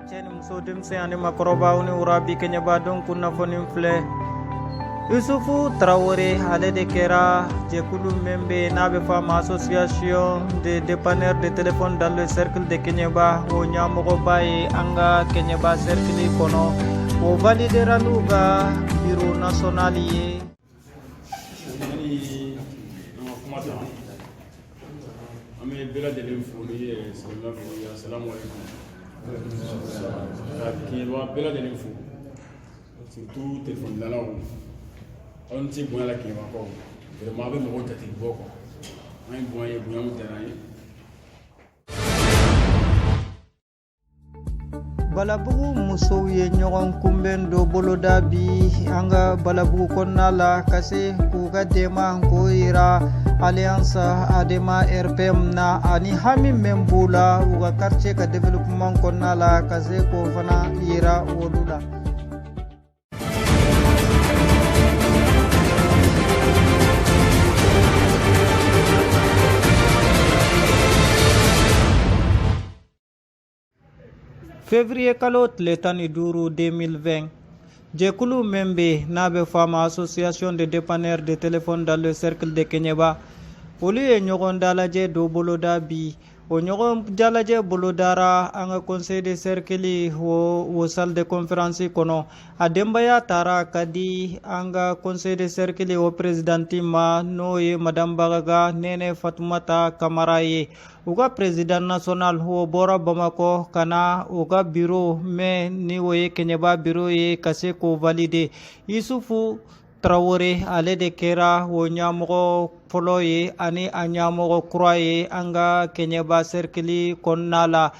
ceni muso denmisɛn ani makɔrɔbaw ni wurabi kɛɲɛbadenw kunnafoni filɛ Yusufu Traoré ale de kɛra jɛkulu min bɛ n'a bɛ fɔ a ma association des dépanneurs de téléphone dans le cercle de Keɲeba o ɲɛmɔgɔba ye an ka Keɲeba cercle kɔnɔ o validera n'u ka bureau national ye. An bɛ bɛɛ lajɛlen fo ni ye silamɛ fo ye assalamu alaikum ka Keɲeba bɛɛ lajɛlen fo surtout téléphone dalaw aw ni ce bonya la Keɲebakaw vraiment a bɛ mɔgɔw jatigi bɔ quoi an ye bonya ye bonya min diyara an ye. Balabugu musow ye ɲɔgɔn kunbɛn dɔ boloda bi an ka Balabugu kɔnɔna la ka se k'u ka dɛmɛ k'o yira Alliance Adema RPM na ani hami min b'u la u ka quartier ka développement kɔnɔna la ka se k'o fana yira olu la. Février kalo tile 15 2020 jɛkulu min bɛ n'a bɛ fɔ a ma association de dépanneurs de téléphone dans le cercle de Keɲeba olu ye ɲɔgɔn dalajɛ dɔ boloda bi o ɲɔgɔn dalajɛ bolodara an ka conseil de cercle o salle de conférence kɔnɔ a denbaya taara ka di an ka conseil de cercle o présidente ma n'o ye madame Bagaga Nene Fatumata Kamara ye u ka président national o bɔra Bamako ka na u ka bureau mais ni o ye Keɲeba bureau ye ka se k'o valider Yusufu Traoré ale de kɛra o ɲɛmɔgɔ fɔlɔ ye ani a ɲɛmɔgɔ kura ye an ka Keɲeba cercle kɔnɔna la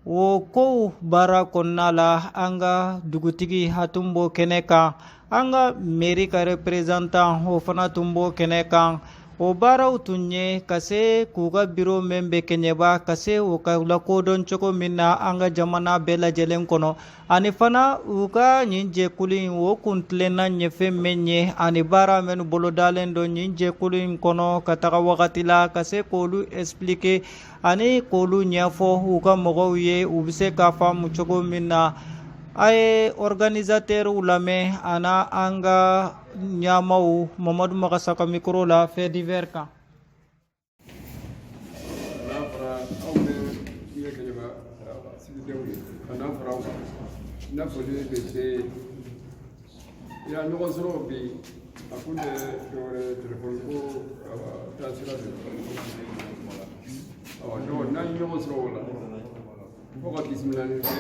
o kow baara kɔnɔna la an ka dugutigi a tun b'o kɛnɛ kan an ka mairie ka représentant o fana tun b'o kɛnɛ kan o baaraw tun ye ka se k'u ka bureau min bɛ Keɲeba ka se o ka lakodɔn cogo min na an ka jamana bɛɛ lajɛlen kɔnɔ ani fana u ka nin jɛkulu in o kun tilenna ɲɛfɛ min ye ani baara minnu bolodalen don nin jɛkulu in kɔnɔ ka taga wagati la ka se k'olu expliquer ani k'olu ɲɛfɔ u ka mɔgɔw ye u bɛ se k'a faamu cogo min na a ye organisateur lamɛn ana an ka ɲɛmaw Mamadu Magasa ka micro la fait divers kan. N'a fɔra aw bɛ diɲɛ Keɲeba sigidenw ye ka n'a fɔra aw kan n'a fɔli bɛ se ya ɲɔgɔn sɔrɔ bi a kun tɛ dɔwɛrɛ téléphone ko taasira de donc n'an ye ɲɔgɔn sɔrɔ o la fo ka bisimilali kɛ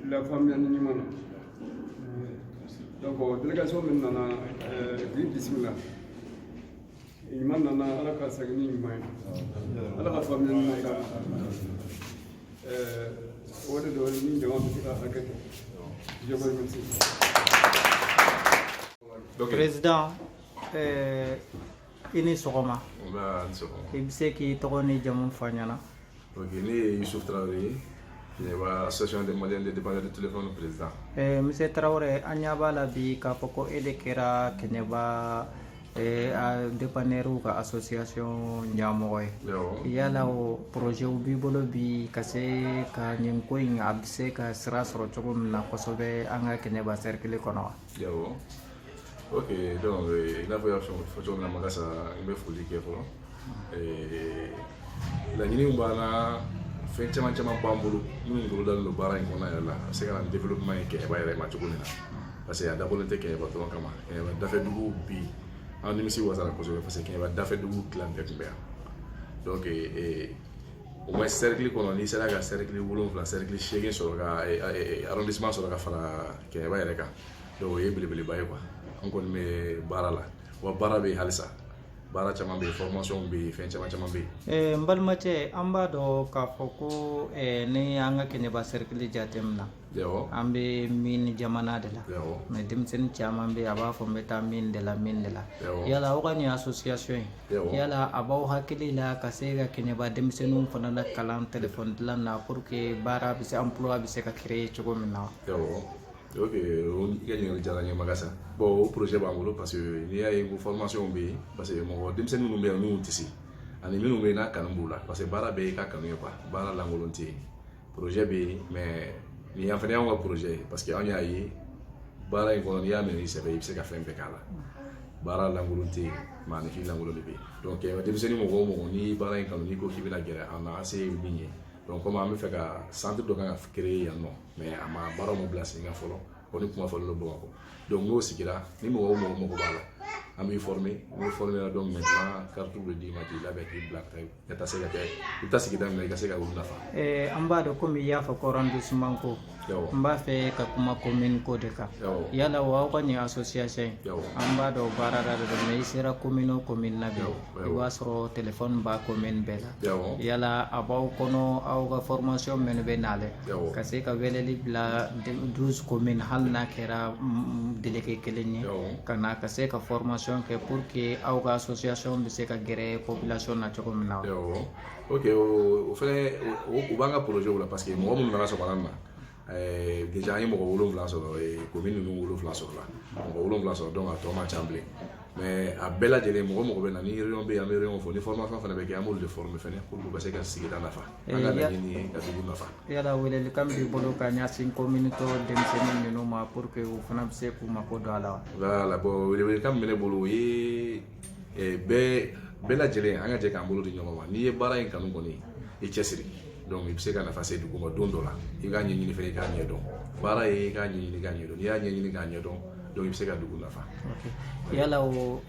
la faamuyali ɲuman na donc délégation min nana k'i bisimila ɲuman nana ala ka segin ni ɲuman ye ala ka faamuyali ɲuman k'a o de don ni jama bɛ se ka hakɛ kɛ je vous remercie. Président i ni sɔgɔma i bɛ se k'i tɔgɔ ni jamu fɔ an ɲɛna. Ok, ne ye Yusufu Traoré Keɲeba association des moyens de dépanneurs de téléphone président. Monsieur Traoré an ɲɛ b'a la bi k'a fɔ ko e de kɛra Keɲeba dépanneur ka association ɲɛmɔgɔ ye yala o projet b'i bolo bi ka se ka nin ko in a bɛ se ka sira sɔrɔ cogo min na kosɛbɛ an ka Keɲeba cercle kɔnɔ wa. Ok, donc i n'a fɔ y'a fɔ cogo min na Magasa n bɛ foli kɛ fɔlɔ laɲiniw b'an na fɛn caman caman b'an bolo minnu bolodalen don baara in kɔnɔ yɛrɛ la a bɛ se ka na ni développement ye Keɲeba yɛrɛ ma cogo min na parce que a dabɔlen tɛ Keɲeba dɔrɔn kama Keɲeba dafɛdugu bi an nimisi wasara kosɛbɛ parce que Keɲeba dafɛdugu tilan bɛɛ tun bɛ yan donc au moins cercle kɔnɔ n'i sera ka cercle 7 cercle 8 sɔrɔ ka arrondissement sɔrɔ ka fara Keɲeba yɛrɛ kan donc o ye belebeleba ye quoi an kɔni bɛ baara la wa baara bɛ yen halisa baara caman bɛ yen formation bɛ yen fɛn caman bɛ yen. N balimacɛ an b'a dɔn k'a fɔ ko ni an ka Keɲeba cercle jateminɛ an bɛ min jamana de la mais denmisɛnnin caman bɛ yen a b'a fɔ n bɛ taa min de la yala aw ka nin association in yala a b'aw hakili la ka se ka Keɲeba denmisɛnninw fana la kalan téléphone dilan na pour que baara bɛ se emploi bɛ se ka créer cogo min na. Ok, i ka ɲininkali diyara n ye Magasa. Bon o projet b'an bolo parce que n'i y'a ye ko formation bɛ yen parce que mɔgɔ denmisɛnnin minnu bɛ yan n'u tɛ se ani minnu bɛ n'a kanu b'u la parce que baara bɛɛ y'i ka kanu ye quoi baara lankolon tɛ yen projet bɛ yen mais nin yan fana y'anw ka projet ye parce que anw y'a ye baara in kɔnɔ n'i y'a minɛ ni sɛbɛ i bɛ se ka fɛn bɛɛ k'a la baara lankolon tɛ yen maanifin lankolon de bɛ yen donc denmisɛnnin mɔgɔ o mɔgɔ n'i baara in kanu n'i ko k'i bɛna gɛrɛ an na an se ye min ye donc comme an bɛ fɛ ka centre dɔ kan ka créer yan nɔ mais a ma baaraw ma bila sen kan fɔlɔ o ni kuma fɔlen don Bamakɔ donc n'o sigira ni mɔgɔ o mɔgɔ mago b'a la an b'i former n'o formé la donc maintenant carte bɛ d'i ma k'i labɛn k'i bila ka taa se ka kɛ i bɛ taa sigida min na i ka se ka olu nafa. An b'a dɔn komi i y'a fɔ ko arrondissement ko n b'a fɛ ka kuma commune ko de kan yala aw ka nin association an b'a dɔn baara la de mais i sera commune o commune na bi i b'a sɔrɔ téléphone b'a commune bɛɛ la yala a b'aw kɔnɔ aw ka formation minnu bɛ nalen ka se ka weleli bila 12 communes hali n'a kɛra délégué kelen ye ka na ka se ka formation kɛ pour que aw ka association bɛ se ka gɛrɛ population na cogo min na. Ok o fɛnɛ o b'an ka projet la parce que mɔgɔ minnu nana sɔgɔmada in na déjà an ye mɔgɔ 7 sɔrɔ commune ninnu 7 sɔrɔ la mɔgɔ 7 sɔrɔ donc a tɔ man ca bilen mais a bɛɛ lajɛlen mɔgɔ mɔgɔ bɛ na ni réunion bɛ yen an bɛ réunion fɔ ni formation fana bɛ kɛ an b'olu de former fɛnɛ pour que u ka se ka sigida nafa an ka laɲini ye ka dugu nafa. Yala welelikan b'i bolo ka ɲɛsin commune tɔ denmisɛnnin ninnu ma pour que u fana bɛ se k'u mako don a la wa. Voilà bon welelikan min bɛ ne bolo o ye bɛɛ lajɛlen an ka jɛ k'an bolo di ɲɔgɔn ma n'i ye baara in kanu kɔni i cɛsiri donc i bɛ se ka nafa se dugu ma don dɔ la i k'a ɲɛɲini fɛnɛ i k'a ɲɛdɔn baara ye i k'a ɲɛɲini k'a ɲɛdɔn n'i y'a ɲɛɲini k'a ɲɛdɔn donc i bɛ se ka dugu nafa. Yala o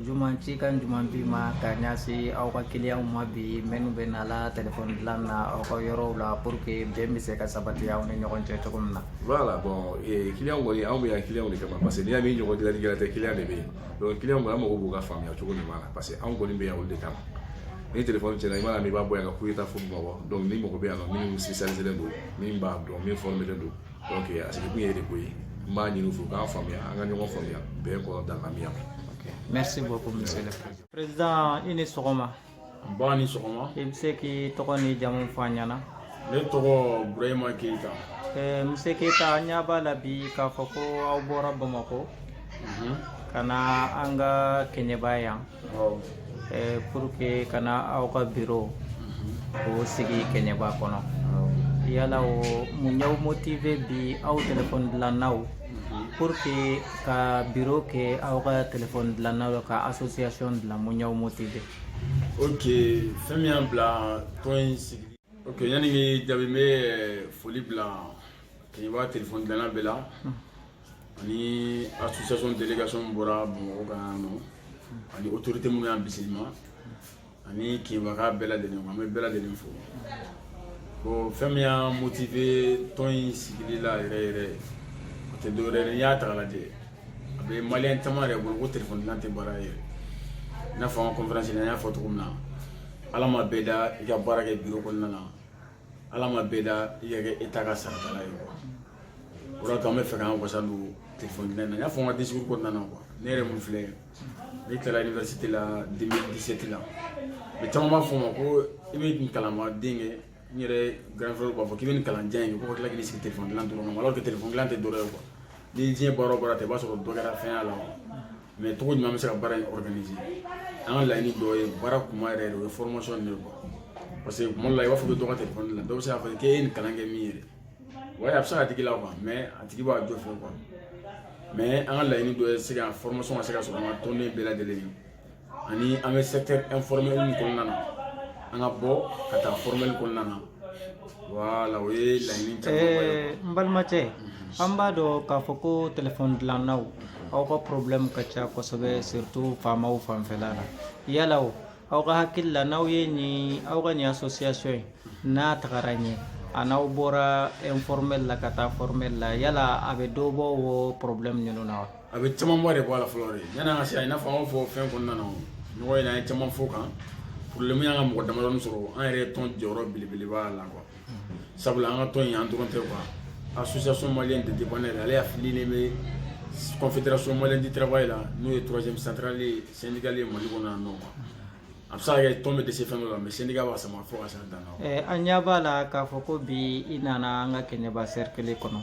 juman ci kan juman bi ma ka ɲɛsin aw ka client ma bi minnu bɛ na la téléphone dilan na aw ka yɔrɔw la pour que bɛn bɛ se ka sabati aw ni ɲɔgɔn cɛ cogo min na. Voilà bon client kɔni anw bɛ yan client de kama parce que n'i y'a min ɲɔgɔn dilanlikɛla tɛ client de bɛ yen donc client kɔni an mago b'u ka faamuya cogo ɲuman na parce que anw kɔni bɛ yan olu de kama ni téléphone tiɲɛna i mana min i b'a bɔ yan ka coup d'état fo Bamakɔ donc ni mago bɛ yan nɔ minnu spécialisé don min b'a dɔn min formé don donc a sigi kun ye de ko ye n b'a ɲini u fɛ u k'an faamuya an ka ɲɔgɔn faamuya bɛn kɔnɔ dan amiya. Merci beaucoup monsieur le président. I ni sɔgɔma. N ba ni sɔgɔma. I bɛ se k'i tɔgɔ ni jamu fɔ an ɲɛna. Ne tɔgɔ Burahima Keyita. Monsieur Keyita an ɲɛ b'a la bi k'a fɔ ko aw bɔra Bamakɔ ka na an ka Kɛɲɛba yan pour que ka na aw ka bureau k'o sigi Kɛɲɛba kɔnɔ. Yala o mun y'aw motivé bi aw téléphone dilannaw pour que ka bureau kɛ aw ka téléphone dilannaw ka association dilan mun y'aw motivé. Ok fɛn min y'an bila tɔn in sigili. Ok yanni k'i jaabi n bɛ foli bila Kɛɲɛba téléphone dilanna bɛɛ la ani association délégation min bɔra Bamakɔ ka yan nɔ ani autorité minnu y'an bisimila ani Kɛɲɛbaka bɛɛ lajɛlen an bɛ bɛɛ lajɛlen fo. Bon fɛn min y'an motivé tɔn in sigili la yɛrɛ yɛrɛ o tɛ dɔwɛrɛ ye n'i y'a ta k'a lajɛ a bɛ maliyɛn caman yɛrɛ bolo ko téléphone dilan tɛ baara ye i n'a fɔ an ka conférence la n y'a fɔ cogo min na ala ma bɛɛ da i ka baara kɛ bureau kɔnɔna na ala ma bɛɛ da i ka kɛ état ka saratala ye quoi o de kama an bɛ fɛ k'an wasa don téléphone dilan na n y'a fɔ n ka discours kɔnɔna na quoi ne yɛrɛ mun filɛ ne tilala université la 2017 la mais caman b'a fɔ n ma ko i bɛ nin kalanma den kɛ n yɛrɛ grand frère b'a fɔ k'i bɛ nin kalan jan in kɛ ko ka tila k'i sigi téléphone dilan dɔrɔn kama alors que téléphone dilan tɛ dɔ wɛrɛ ye quoi ni diɲɛ baara o baara tɛ i b'a sɔrɔ dɔ kɛra fɛn y'a la mais cogo ɲuman bɛ se ka baara in organiser an ka laɲini dɔ ye baara kuma yɛrɛ yɛrɛ o ye formation de ye quoi parce que kuma dɔ la i b'a fɔ ko dɔ ka téléphone dilan dɔw bɛ se k'a fɔ k'e ye nin kalan kɛ min yɛrɛ ouais a bɛ se k'a tigi la quoi mais a tigi b'a jɔ fɛ quoi mais an ka laɲini dɔ ye se ka formation ka se ka sɔrɔ an ka tɔnden bɛɛ lajɛlen ye ani an bɛ secteur informel min kɔnɔna na an ka bɔ ka taa formel kɔnɔna na voilà o ye laɲini camanba ye. N balimacɛ an b'a dɔn k'a fɔ ko téléphone dilannaw aw ka problème ka ca kosɛbɛ surtout faamaw fanfɛla la yala o aw ka hakili la n'aw ye nin aw ka nin association ye n'a tagara ɲɛ a n'aw bɔra informel la ka taa formel la yala a bɛ dɔ bɔ o problème ninnu na wa. A bɛ camanba de bɔ a la fɔlɔ de yanni an ka se a i n'a fɔ an fɔ fɛn kɔnɔna na ɲɔgɔn ye an ye caman fɔ kan problème y'an ka mɔgɔ damadɔni sɔrɔ an yɛrɛ ye tɔn jɔyɔrɔ belebeleba la quoi sabula an ka tɔn in an dɔrɔn tɛ quoi association malienne de dépanneurs ale affilié bɛ confédération malienne du travail la n'o ye 3e centrale syndicale ye Mali kɔnɔ yan nɔ quoi a bɛ se ka kɛ tɔn bɛ dɛsɛ fɛn dɔ la mais syndicat b'a sama fo ka se a dan na. An ɲɛ b'a la k'a fɔ ko bi i nana an ka Kɛɲɛba cercle kɔnɔ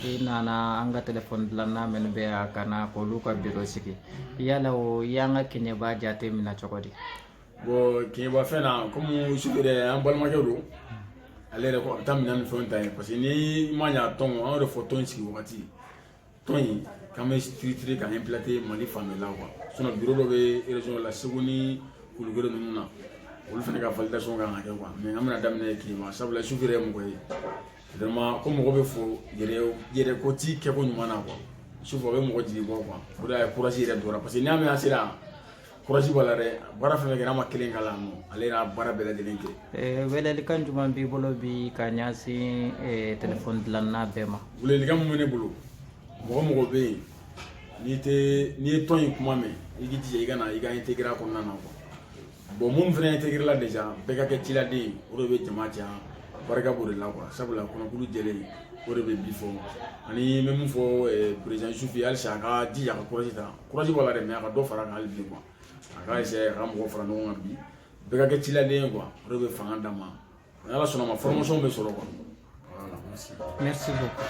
i nana an ka téléphone dilanna minnu bɛ yan ka na k'olu ka bureau sigi yala o y'an ka Kɛɲɛba jate minɛ cogo di. bon Keɲeba fɛn na comme sufɛ dɛ an balimakɛ don ale yɛrɛ ko a bɛ taa minɛn ni fɛnw ta yen parce que ni ma ɲa tɔn an yɛrɛ fɔ tɔn sigi wagati tɔn in k'an bɛ tirer ka implanter Mali fan bɛɛ la quoi sinon bureau dɔ bɛ région la Segu ni Kulukoro ninnu na olu fana ka validation kan ka kɛ quoi mais an bɛna daminɛ Keɲeba sabula sufɛ yɛrɛ ye mɔgɔ ye vraiment ko mɔgɔ bɛ fɔ yɛrɛ ko ti kɛ ko ɲuman na quoi sufɛ o bɛ mɔgɔ jigi bɔ quoi o de y'a courage yɛrɛ dɔra parce que n'i y'a mɛn an sera courage b'a la dɛ baara fɛn fɛn kɛra an ma kelen k'a la ale y'a baara bɛɛ lajɛlen kɛ. welelikan jumɛn b'i bolo bi ka ɲɛsin téléphone dilanna bɛɛ ma. welelikan mun bɛ ne bolo mɔgɔ mɔgɔ bɛ yen n'i ye tɔn in kuma mɛn i k'i jija i ka na i ka intégrer a kɔnɔna na quoi bon mun fana intégré la déjà bɛɛ ka kɛ ciladen ye o de bɛ jama caya barika b'o de la quoi sabula kɔnɔkulu jɛlen o de bɛ bi fɔ ani n bɛ mun fɔ président Sufi halisa a ka jija a ka courage ta courage b'a la dɛ mais a ka dɔ fara a kan hali bi quoi a ka essayer a ka mɔgɔ fara ɲɔgɔn kan bi bɛɛ ka kɛ ciladen ye quoi o de bɛ fanga d'a ma ni Ala sɔnna ma formation bɛ sɔrɔ quoi voilà merci. merci beaucoup.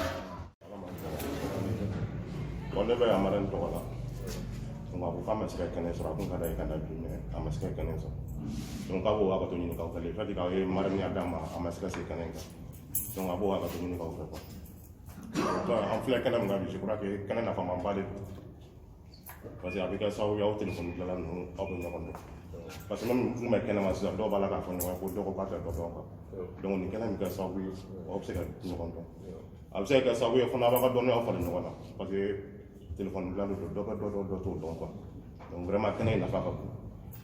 bon ne bɛ Amara n tɔgɔ la donc a ko k'a ma se ka kɛnɛ sɔrɔ a kun ka d'a ye ka na bi mais a ma se ka kɛnɛ sɔrɔ donc k'a b'o hakɛto ɲini k'aw fɛ le fait k'aw ye mariniya d'a ma a ma se ka se kɛnɛ kan donc a b'o hakɛto ɲini k'aw fɛ quoi donc an filɛ kɛnɛ min kan bi je crois que kɛnɛ nafamanba de don parce que a bɛ kɛ sababu ye aw téléphone dilanna ninnu aw bɛ ɲɔgɔn dɔn parce que même mun bɛ kɛnɛ ma sisan dɔw b'a la k'a fɔ ɲɔgɔn ye ko dɔ ko k'a tɛ dɔ dɔn quoi donc nin kɛnɛ min kɛ sababu ye aw bɛ se ka ɲɔgɔn dɔn a bɛ se ka kɛ sababu ye fana a b'a ka dɔnniyaw fara ɲɔgɔn na parce que téléphone dilan de don dɔ bɛ dɔ t'o dɔn quoi donc vraiment kɛnɛ in nafa ka bon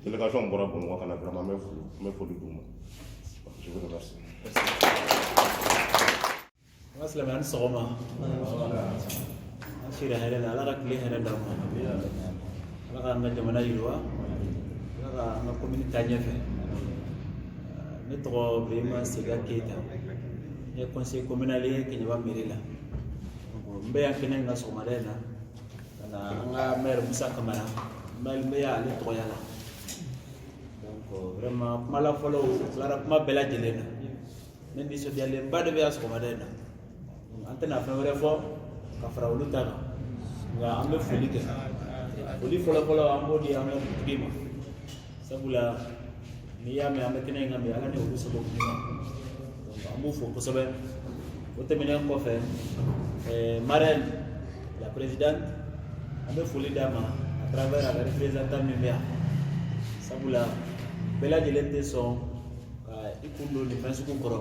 délégation bɔra Bamakɔ ka na vraiment n bɛ foli d'u ma je vous remercie. N ka silamɛya ni sɔgɔma an sira hɛrɛ la Ala ka tile hɛrɛ d'an ma Ala ka an ka jamana yiriwa Ala ka an ka commune taa ɲɛfɛ ne tɔgɔ Birima Sega Keyita n ye conseiller communal ye Keɲeba mairie la n bɛ yan kɛnɛ in ka sɔgɔmada in na ka na an ka maire Musa Kamara n bɛ y'ale tɔgɔya la donc vraiment kuma la fɔlɔ o tilara kuma bɛɛ lajɛlen na ne nisɔndiyalenba de bɛ yan sɔgɔmada in na an tɛna fɛn wɛrɛ fɔ ka fara olu ta kan nka an bɛ foli kɛ foli fɔlɔfɔlɔ an b'o di an ka dugutigi ma sabula n'i y'a mɛn an bɛ kɛnɛ in kan bi Ala ni olu sababu ɲuman donc an b'u fo kosɛbɛ o tɛmɛnen kɔfɛ marraine la présidente an bɛ foli d'a ma à travers a ka représentant min bɛ yan sabula bɛɛ lajɛlen tɛ sɔn ka i kun don nin fɛn sugu kɔrɔ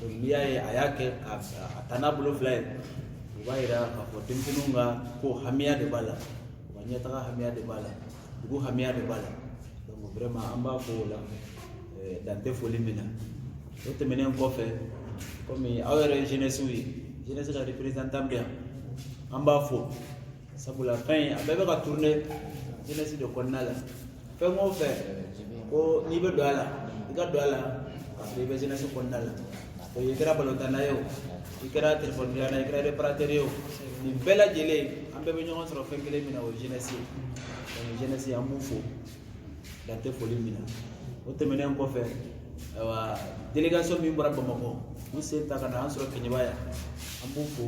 n'i y'a ye a y'a kɛ a ta n'a bolo fila ye o b'a yira k'a fɔ denmisɛnninw ka ko hamiya de b'a la u ka ɲɛtaga hamiya de b'a la dugu hamiya de b'a la donc vraiment an b'a fɔ o la dan tɛ foli min na o tɛmɛnen kɔfɛ komi aw yɛrɛ ye jeunesse ye jeunesse ka représentant bɛ yan an b'a fɔ sabula fɛn a bɛɛ bɛ ka tourner jeunesse de kɔnɔna la fɛn o fɛn ko n'i bɛ don a la i ka don a la k'a sɔrɔ i bɛ jeunesse kɔnɔna la i kɛra balontanna ye o i kɛra téléphone dilanna i kɛra réparateur ye o nin bɛɛ lajɛlen an bɛɛ bɛ ɲɔgɔn sɔrɔ fɛn kelen min na o ye jeunesse ye donc jeunesse an b'u fo dan tɛ foli min na o tɛmɛnen kɔfɛ ayiwa délégation min bɔra Bamakɔ u sen ta ka na an sɔrɔ Keɲeba yan an b'u fo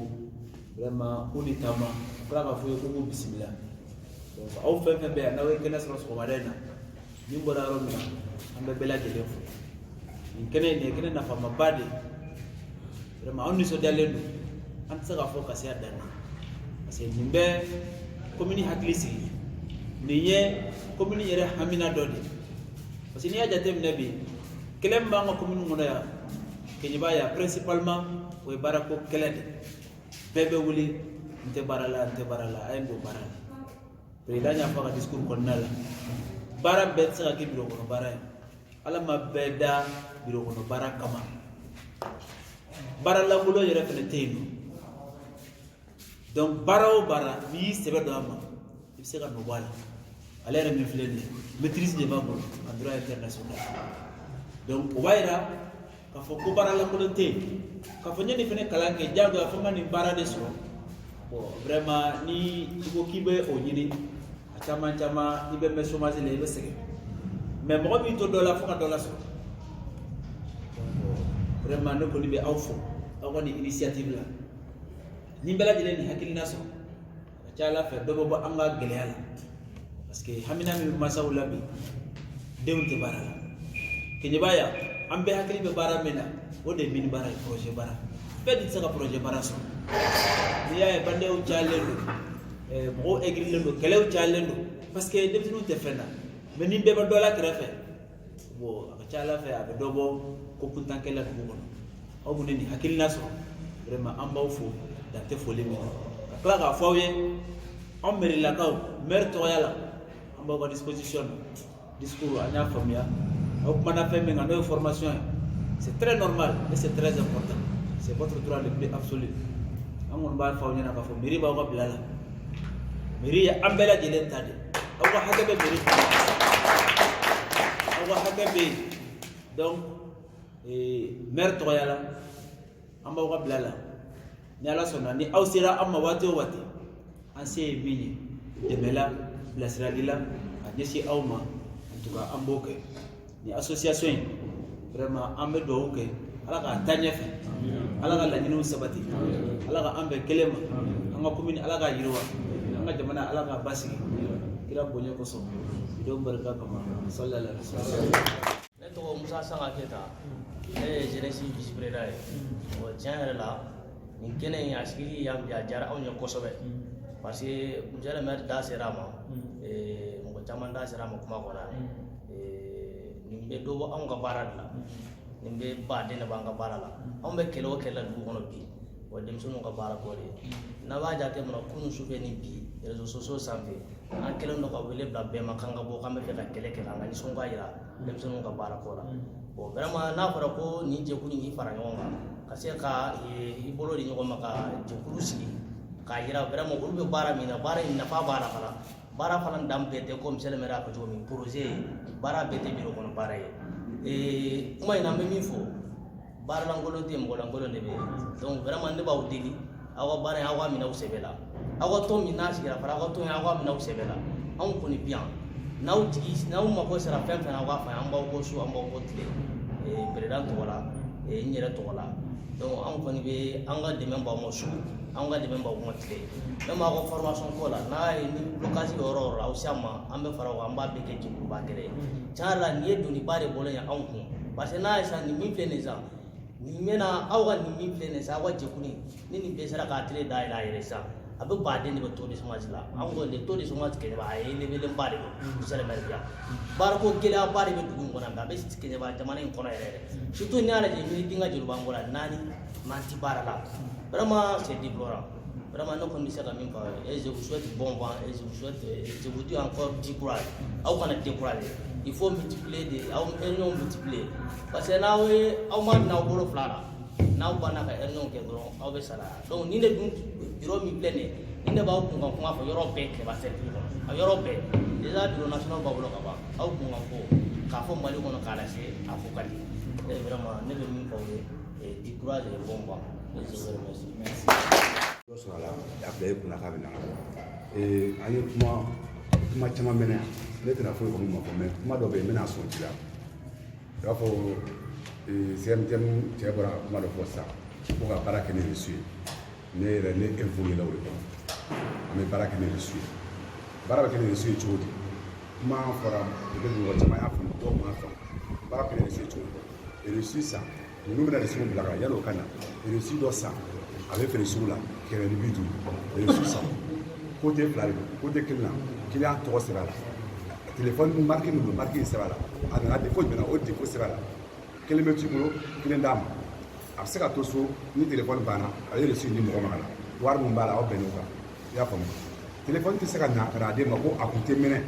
vraiment k'u ni taama Ala ka fɔ ye ko k'u bisimila donc aw fɛn fɛn bɛ yan n'aw ye kɛnɛ sɔrɔ sɔgɔmada in na min bɔra yɔrɔ min na an bɛ bɛɛ lajɛlen fo nin kɛnɛ in nin ye kɛnɛ nafamaba de ye vraiment anw nisɔndiyalen don an tɛ se k'a fɔ ka se a dan na parce que nin bɛ commune hakili sigi nin ye commune yɛrɛ hamina dɔ de parce que n'i y'a jateminɛ bi kɛlɛ min b'an ka commune kɔnɔ yan Keɲeba yan principalement o ye baarako kɛlɛ de bɛɛ bɛ wuli n tɛ baara la n tɛ baara la a ye n don baara la président y'a fɔ a ka discours kɔnɔna la baara bɛɛ tɛ se ka kɛ biro kɔnɔ baara ye Ala ma bɛɛ da biro kɔnɔ baara kama baara lankolon yɛrɛ fɛnɛ tɛ yen nɔ donc baara o baara n'i y'i sɛbɛ don a ma i bɛ se ka nɔ bɔ a la ale yɛrɛ min filɛ nin ye maîtrise de b'a bolo en droit international donc o b'a yira k'a fɔ ko baara lankolon tɛ yen k'a fɔ n ye nin fɛnɛ kalan kɛ diyagoya fo n ka nin baara de sɔrɔ bon vraiment ni i ko k'i bɛ o ɲini a caman caman i bɛ mɛn chômage la i bɛ sɛgɛn mais mɔgɔ min to dɔ la fo ka dɔ la sɔrɔ vraiment ne kɔni bɛ aw fo aw ka nin initiative la ni bɛɛ lajɛlen nin hakilina sɔrɔ a ka ca Ala fɛ dɔ bɛ bɔ an ka gɛlɛya la parce que hamina min bɛ mansaw la bi denw tɛ baara la kenyebaya ambe hakili be bara mena wode min bara projet bara bedi saka projet bara so niya e bande o jalendo mo egrilo kelew jalendo parce que dem tinu defena mais ni be ba dola krefe bo aka chala fe abe dobo ko puntankela ko gono o bu ni hakili naso vraiment amba fo da te fo lemi kala ga fawye on meri la kaw mer to yala amba ba disposition discours anya famia o mana fait mais ngano formation c'est très normal et c'est très important c'est votre droit le plus absolu amon ba fawye na ka fo meri ba ko bilala meri ya ambela jelen tade o ko hakabe meri o ko hakabe donc mer to yala amba ko bilala ni ala sonna ni awsira amma wati o wati an se bini de bela blasradila a nyesi awma en tout cas amboke ni association vraiment ambe do ke ala ka tanya fe ala ka lanyinu sabati ala ka ambe kelema anga commune ala ka yirwa anga jamana ala ka basi kira bonye ko so do barka kama sallallahu alaihi wasallam neto Musa Sanga Keta jeunesse vice président o tiens là ni kene ya sigili ya jara on yo kosobe parce que mujala mer da serama mo chaman da serama kuma ko na nimbe do on ga barala nimbe ba de na banga barala on be kelo kala du kono bi o dem sunu ga bara ko de na ba ja ke mo kunu sufe ni bi réseaux sociaux santé an kelo no ko wele bla be makanga bo kambe ka kele kala ngani songa ira dem sunu ga bara ko la bo vraiment na fara ko ni je kuni ni fara nyonga kasi ka i bolo di nyogoma ka jukuru sigi ka yira vraiment ulu be bara mina fa bara fala ndam bete comme c'est le mera ko jomi projet bara bete biro kono bara e kuma ina me mi fo bara langolo de mo langolo de be donc vraiment ne ba udigi awa bara awa mina usebela awa to mina sigira fara awa to awa mina usebela on koni bien naw tigi naw ma ko sera fem fem awa fa amba ko su amba ko tle e president wala e nyere to wala donc an koni be an ga dɛmɛ ba mo su an ga dɛmɛ ba mo tigɛ même a ko formation ko la n'a ye ni location yɔrɔ la aw sama an bɛ fara an b'a bɛɛ kɛ jɛkuluba kɛlɛ tiɲɛ la nin ye doni ba de bolo ye anw kun parce que n'a ye san nin min filɛ nin san nin mɛna aw ka nin min filɛ nin san aw ka jɛkulu ni nin bɛɛ sera k'a tile da yɛlɛ a yɛrɛ san a bɛ baden de bɛ taux de chômage la an ko le taux de chômage kɛɲɛba a ye levelenba de don monsieur le maire biya baarako gɛlɛyaba de bɛ dugu in kɔnɔ a bɛ kɛɲɛba jamana in kɔnɔ yɛrɛ surtout n'i y'a lajɛ ni den ka joli b'an bolo naani n'an ti baara la vraiment c'est déplorant vraiment ne kɔni bɛ se ka min fɔ et je vous souhaite bon vent et je vous souhaite je vous dis encore du courage aw kana décourager il faut multiplier de aw réunion multiplier parce que n'aw ye aw ma minɛ aw bolo fila la n'aw banna ka réunion kɛ dɔrɔn aw bɛ sara donc ni ne dun bureau min filɛ nin ye ni ne b'aw kun kan kuma fɔ yɔrɔ bɛɛ kɛlɛba cercle kɔnɔ a yɔrɔ bɛɛ déjà bureau national b'a bolo ka ban aw kun kan ko k'a fɔ Mali kɔnɔ k'a lase a fɔ ka di vraiment ne bɛ min fɔ aw ye du courage et bon vent et je vous remercie. Merci. dɔ sɔrɔ a la a bila e kunna k'a bɛ na an ye kuma caman mɛn yan ne tɛna foyi fɔ min ma fɔ mɛ kuma dɔ bɛ yen n bɛna sɔn ci la i b'a fɔ CMTM cɛ bɔra kuma dɔ fɔ sisan ko ka baara kɛ ni reçu ye ne yɛrɛ ne évolué la o de kɔnɔ an bɛ baara kɛ ni reçu ye baara bɛ kɛ ni reçu ye cogo di kuma fɔra peut-être mɔgɔ caman y'a faamu dɔw m'a faamu baara kɛ ni reçu ye cogo di reçu san ninnu bɛna reçu bila ka yanni o ka na reçu dɔ san a bɛ feere sugu la 150 reçu san côté fila de don côté kelen na client tɔgɔ sɛbɛn a la téléphone marque min don marque in sɛbɛn a la a nana défaut jumɛn na o défaut sɛbɛn a la kelen bɛ t'i bolo kelen d'a ma a bɛ se ka to so ni téléphone banna a ye reçu di mɔgɔ ma ka na wari min b'a la aw bɛn n'o kan i y'a faamu téléphone tɛ se ka na ka na d'e ma ko a kun tɛ mɛnɛ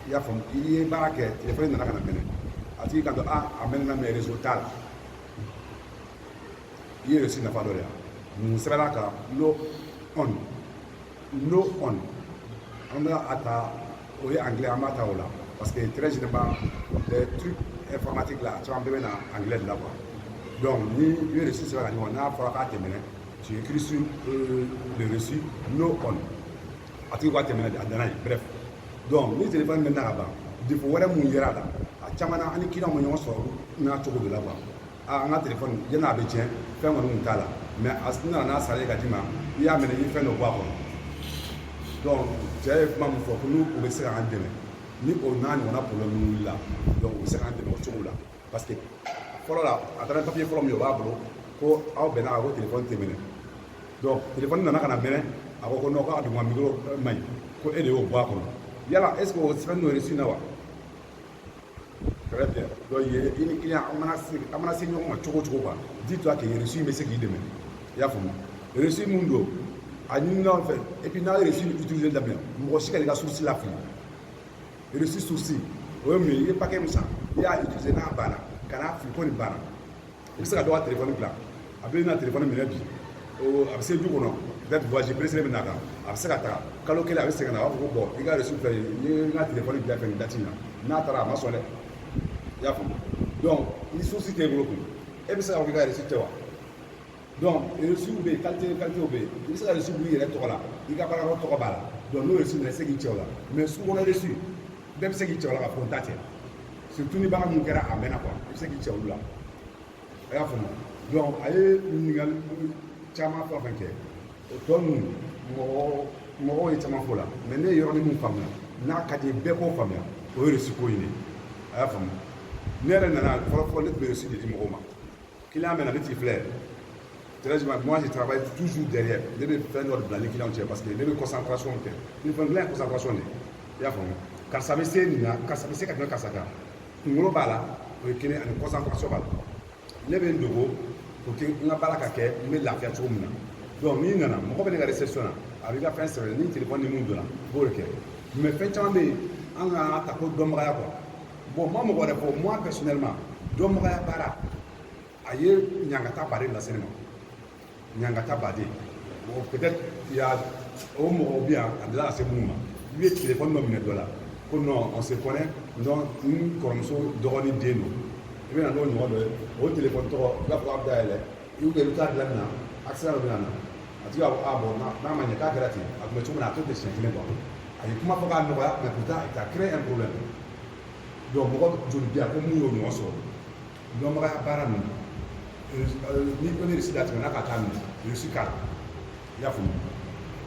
i y'a faamu i ye baara kɛ téléphone nana ka na mɛnɛ a tigi kan to a mɛnɛna mɛ réseau t'a la i ye reçu nafa dɔ de yan mun sɛbɛnna kan no on an bɛ a ta o ye anglais an b'a ta o la parce que très généralement les trucs informatiques là caman bɛɛ bɛ na anglais de la quoi donc ni i ye reçu sɛbɛn ka di ɲɔgɔn n'a fɔra k'a tɛmɛnɛ tu écris sur le reçu no on a tigi k'a tɛmɛnɛ a danna yen bref donc ni téléphone bɛ na ka ban défaut wɛrɛ mun yera a la a caman na an ni client ma ɲɔgɔn sɔrɔ n'a cogo de la quoi an ka téléphone yan'a bɛ tiɲɛ fɛn kɔni kun t'a la mais a nana n'a salen ka d'i ma i y'a minɛ i ye fɛn dɔ bɔ a kɔnɔ donc cɛ ye kuma min fɔ ko n'u bɛ se k'an dɛmɛ ni o n'a ɲɔgɔnna problème wulila donc u bɛ se k'an dɛmɛ o cogo la parce que fɔlɔ la a taara papier fɔlɔ min o b'a bolo ko aw bɛnna a ko téléphone tɛ minɛ donc téléphone nana ka na minɛ a ko non k'a duguma micro man ɲi ko e de y'o bɔ a kɔnɔ yala est ce que o sɛbɛn n'o reçu na wa très bien donc i ni client an mana se ɲɔgɔn ma cogo o cogo quoi dis-toi que reçu in bɛ se k'i dɛmɛ i y'a faamu reçu mun don a ɲini ɲɔgɔn fɛ et puis n'a ye reçu utiliser daminɛ mɔgɔ si ka n'i ka source lafili reçu source o ye mun ye i ye paquet min san i y'a utiliser n'a banna ka n'a fili ko nin banna i bɛ se ka dɔ ka téléphone dilan a bɛ na téléphone minɛ bi a bɛ se du kɔnɔ peut-être voyage pressé bɛ n'a kan a bɛ se ka taga kalo kelen a bɛ segin na a b'a fɔ ko bon i ka reçu filɛ nin ye n ye n ka téléphone dilan fɛ nin date in na n'a taara a ma sɔn dɛ i y'a faamu donc ni source t'e bolo kun e bɛ se k'a fɔ k'i ka reçu tɛ wa donc reçu bɛ yen qualité bɛ yen i bɛ se ka reçu b'i yɛrɛ tɔgɔ la i ka baarakɛyɔrɔ tɔgɔ b'a la donc n'o reçu nana i bɛ se k'i cɛ o la mais sugu kɔnɔ reçu bɛɛ bɛ se k'i cɛ o la k'a fɔ n ta tɛ surtout ni baara mun kɛra a mɛnna quoi i bɛ se k'i cɛ olu la a y'a faamu donc a ye ɲininkali caman fɛn o fɛn kɛ o tɔ ninnu mɔgɔw ye caman fɔ la mais ne ye yɔrɔnin min faamuya n'a ka di bɛɛ k'o faamuya o ye reçu ko in de a y'a faamu ne yɛrɛ nana fɔlɔ ne tun bɛ reçu de di mɔgɔw ma client bɛ na ne t'i filɛ moi je travaille toujours derrière ne bɛ fɛn dɔ de bila ni client cɛ parce que ne bɛ concentration kɛ téléphone dilan ye concentration de i y'a faamu karisa bɛ se nin na karisa bɛ se ka tɛmɛ karisa kan kunkolo b'a la o ye kelen ani concentration b'a la ne bɛ n dogo pour que n ka baara ka kɛ n bɛ lafiya cogo min na donc n'i nana mɔgɔ bɛ ne ka réception na a b'i ka fɛn sɛbɛn ni téléphone ni mun donna i b'o de kɛ mais fɛn caman bɛ yen an ka ta ko dɔnbagaya quoi bon ma mɔgɔ wɛrɛ fɔ moi personnellement dɔnbagaya baara a ye ɲangata baden lase ne ma ɲangata baden bon peut-être il y a o mɔgɔw bɛ yan a delila ka se minnu ma i bɛ téléphone dɔ minɛ dɔ la ko non on se connaît donc n kɔrɔmuso dɔgɔnin den don i bɛ na n'o ɲɔgɔn dɔ ye o téléphone tɔgɔ i b'a fɔ k'a bɛ dayɛlɛ i bɛ taa dilan nin na accident dɔ bɛ na na a tigi b'a fɔ ah bon n'a ma ɲɛ k'a kɛra ten a tun bɛ cogo min na a to ten siɲɛ kelen quoi a ye kuma fɔ k'a nɔgɔya mais pourtant il a créé un problème donc mɔgɔ joli bɛ yan ko mun y'o ɲɔgɔn sɔrɔ dɔnbagaya baara ninnu ni ko ne reçu d'a tigi ma n'a ka taa minɛ reçu k'a la i y'a faamu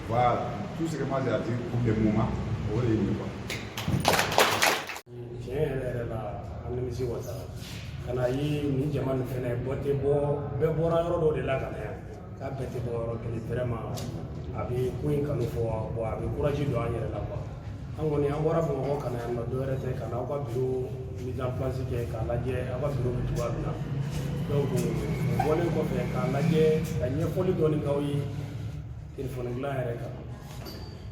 voilà tout ce que moi j'ai à dire pour le moment o de ye nin quoi. tiɲɛ yɛrɛ yɛrɛ la an nimisi wasara ka na ye nin jama nin fɛnɛ bɛɛ bɔra yɔrɔ dɔ de la ka na yan k'a bɛɛ tɛ bɔ yɔrɔ kelen vraiment a bɛ ko in kanu fɔ bon a bɛ courage don an yɛrɛ la quoi an kɔni an bɔra bamakɔ ka na yan nɔ dɔwɛrɛ tɛ ka na aw ka bureau mise en place kɛ k'a lajɛ aw ka bureau bɛ cogoya min na donc o bɔlen kɔfɛ k'a lajɛ ka ɲɛfɔli dɔɔni k'aw ye téléphone dilan yɛrɛ kan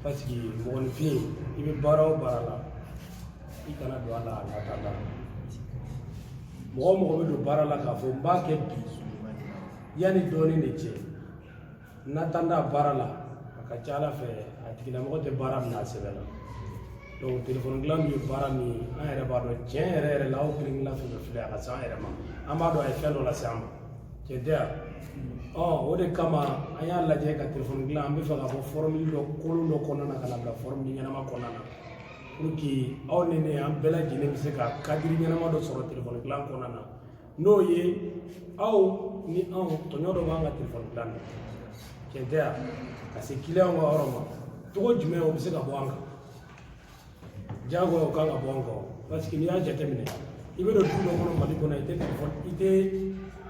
parce que mɔgɔninfin i bɛ baara o baara la i kana don a la a nata la mɔgɔ o mɔgɔ bɛ don baara la k'a fɔ n b'a kɛ bi yanni dɔɔnin de cɛ n'attendant baara la a ka ca ala fɛ a tigilamɔgɔ tɛ baara min a sɛbɛn la donc téléphone dilan min ye baara min an yɛrɛ b'a dɔn tiɲɛ yɛrɛ yɛrɛ la aw kelen-kelen fɛn fɛn filɛ a ka se an yɛrɛ ma an b'a dɔn a ye fɛn dɔ lase an ma tiɲɛ tɛ yan o de kama an y'a lajɛ ka téléphone dilan an bɛ fɛ k'a fɔ formule dɔ kolon dɔ kɔnɔna na ka na bila formule ɲɛnama kɔnɔna na pour que aw ni ne an bɛɛ lajɛlen bɛ se ka kadiri ɲɛnama dɔ sɔrɔ téléphone dilan kɔnɔna na n'o ye aw ni anw tɔɲɔ dɔ b'an ka téléphone dilan na tiɲɛ tɛ yan ka se client ka yɔrɔ ma cogo jumɛn o bɛ se ka bɔ an kan diyagoya o kan ka bɔ an kan parce que n'i y'a jateminɛ i bɛ don du dɔ kɔnɔ mali kɔnɔ i tɛ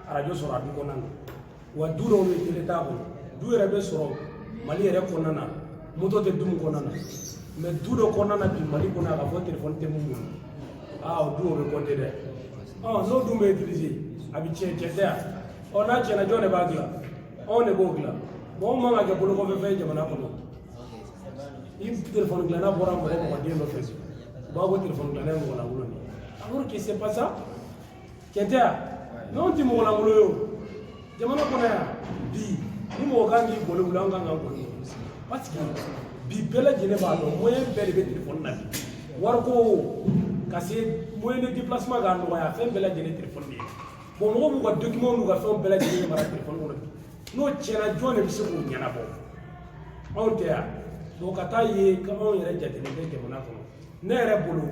arajo sɔrɔ a du kɔnɔna na wa du dɔw bɛ tele t'a kɔnɔ du yɛrɛ bɛ sɔrɔ mali yɛrɛ kɔnɔna na moto tɛ du min kɔnɔna na mais du dɔ kɔnɔna na bi mali kɔnɔ a ka fɔ téléphone tɛ mun bolo o du o bɛ compter dɛ n'o dun bɛ utiliser a bɛ tiɲɛ tɛ yan n'a tiɲɛna jɔn de b'a dilan anw de b'o dilan bon anw man ka kɛ bolokɔfɛfɛn ye jamana kɔnɔ i téléphone dilanna bɔra mɔgɔ den nɔfɛ u b'a ko téléphone dilanna ye mɔgɔ lankolon de ye alors que c'est pas ça tiɲɛ tɛ yan n'anw tɛ mɔgɔ lankolon ye o jamana kɔnɔ yan bi ni mɔgɔ kan k'i boli wuli an kan k'an boli parce que bi bɛɛ lajɛlen b'a dɔn moyen bɛɛ de bɛ téléphone na bi wariko ka se moyen de déplacement k'a nɔgɔya fɛn bɛɛ lajɛlen téléphone de ye bon mɔgɔw b'u ka document n'u ka fɛnw bɛɛ lajɛlen mara téléphone kɔnɔ bi n'o tiɲɛna jɔn de bɛ se k'o ɲɛnabɔ anw tɛ yan donc ka taa ye k'anw yɛrɛ jatelen tɛ jamana kɔnɔ ne yɛrɛ bolo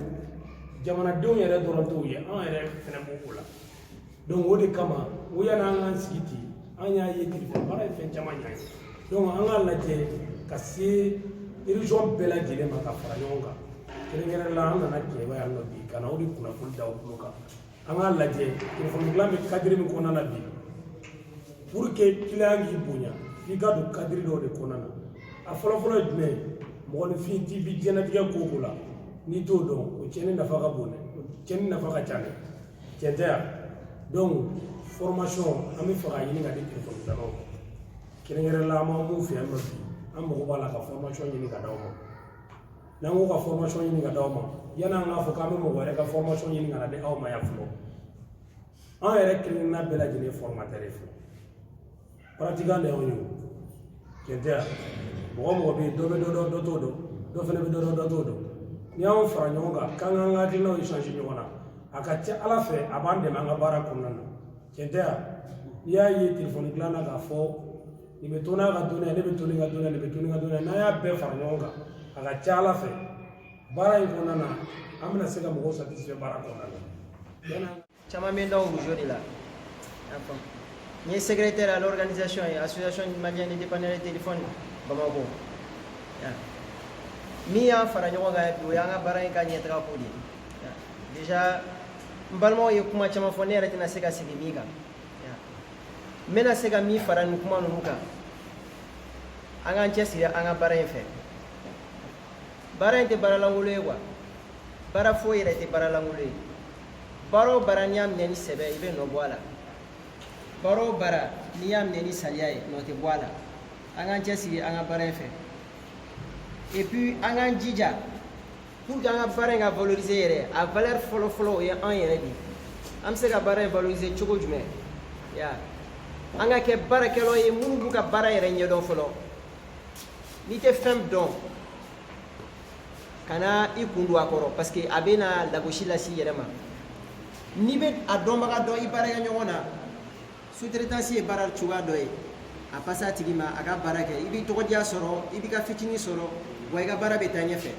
jamanadenw yɛrɛ dɔrɔn t'o ye an yɛrɛ fɛnɛ b'o la donc o de kama o yanni an k'an sigi ten an y'a ye téléphone baara ye fɛn caman ɲa ye donc an k'a lajɛ ka se région bɛɛ lajɛlen ma ka fara ɲɔgɔn kan kɛrɛnkɛrɛnnen la an nana Kɛɲɛba yan nɔ bi ka na o de kunnafoni da o kulo kan an ka lajɛ telefɔni dilan bɛ kadiri min kɔnɔna na bi pour que client k'i bonya f'i ka don kadiri dɔw de kɔnɔna na a fɔlɔfɔlɔ ye jumɛn ye mɔgɔninfin t'i bi diɲɛnatigɛ ko o ko la n'i t'o dɔn o tiɲɛni nafa ka bon dɛ tiɲɛni nafa ka ca dɛ tiɲɛ tɛ yan donc formation an bɛ fɛ k'a ɲini ka di telefɔni dilannaw ma kɛrɛnkɛrɛnnenya la an b'an mun fɛ yan nɔ bi an mago b'a la ka formation ɲini ka d'aw ma n'an ko ka formation ɲini ka d'aw ma yan'an k'a fɔ k'an bɛ mɔgɔ wɛrɛ ka formation ɲini ka na di aw ma yan fɔlɔ an yɛrɛ kelen-kelenna bɛɛ lajɛlen formateur ye fɔlɔ pratiquant de y'anw ye o tiɲɛ tɛ yan mɔgɔ mɔgɔ bɛ yen dɔ bɛ dɔ dɔn dɔ t'o dɔn dɔ fana bɛ dɔ dɔn dɔ t'o dɔn n'i y'anw fara ɲɔgɔn kan k'an k'an ka hakilinaw échange ɲɔgɔn na a ka ca ala fɛ a b'an dɛmɛ an ka baara kɔnɔna na tiɲɛ tɛ yan n'i y'a ye telefɔni dilan na k'a fɔ nin bɛ to n'a ka dɔnniya ne bɛ to ni ka dɔnniya nin bɛ to ni ka dɔnniya n'an y'a bɛɛ fara ɲɔgɔn kan a ka ca ala fɛ baara in kɔnɔna na an bɛna se ka mɔgɔw satisfait baara kɔnɔna na caman bɛ d'aw muso de la n ye secrétaire à l'organisation et association malienne des dépanneurs de téléphone Bamako min y'an fara ɲɔgɔn kan bi o y'an ka baara in ka ɲɛtaga ko de ye déjà n balimaw ye kuma caman fɔ ne yɛrɛ tɛna se ka segin min kan n bɛna se ka min fara nin kuma ninnu kan an k'an cɛsiri an ka baara in fɛ baara in tɛ baara lankolon ye quoi baara foyi yɛrɛ tɛ baara lankolon ye baara o baara n'i y'a minɛ ni sɛbɛ i bɛ nɔ bɔ a la baara o baara n'i y'a minɛ ni saliya ye nɔ tɛ bɔ a la an k'an cɛsiri an ka baara in fɛ et puis an k'an jija pour que an ka baara in ka valoriser yɛrɛ a valeur fɔlɔ-fɔlɔ o ye an yɛrɛ de an bɛ se ka baara in valoriser cogo jumɛn an ka kɛ baarakɛlaw ye minnu b'u ka baara yɛrɛ ɲɛdɔn fɔlɔ n'i tɛ fɛn dɔn kana i kun don a kɔrɔ parce que a bɛna lagosi lase i yɛrɛ ma n'i bɛ a dɔnbaga dɔn i baarakɛɲɔgɔn na sous-traitance ye baara cogoya dɔ ye a pase a tigi ma a ka baara kɛ i b'i tɔgɔ diya sɔrɔ i b'i ka fitinin sɔrɔ wa i ka baara bɛ taa ɲɛfɛ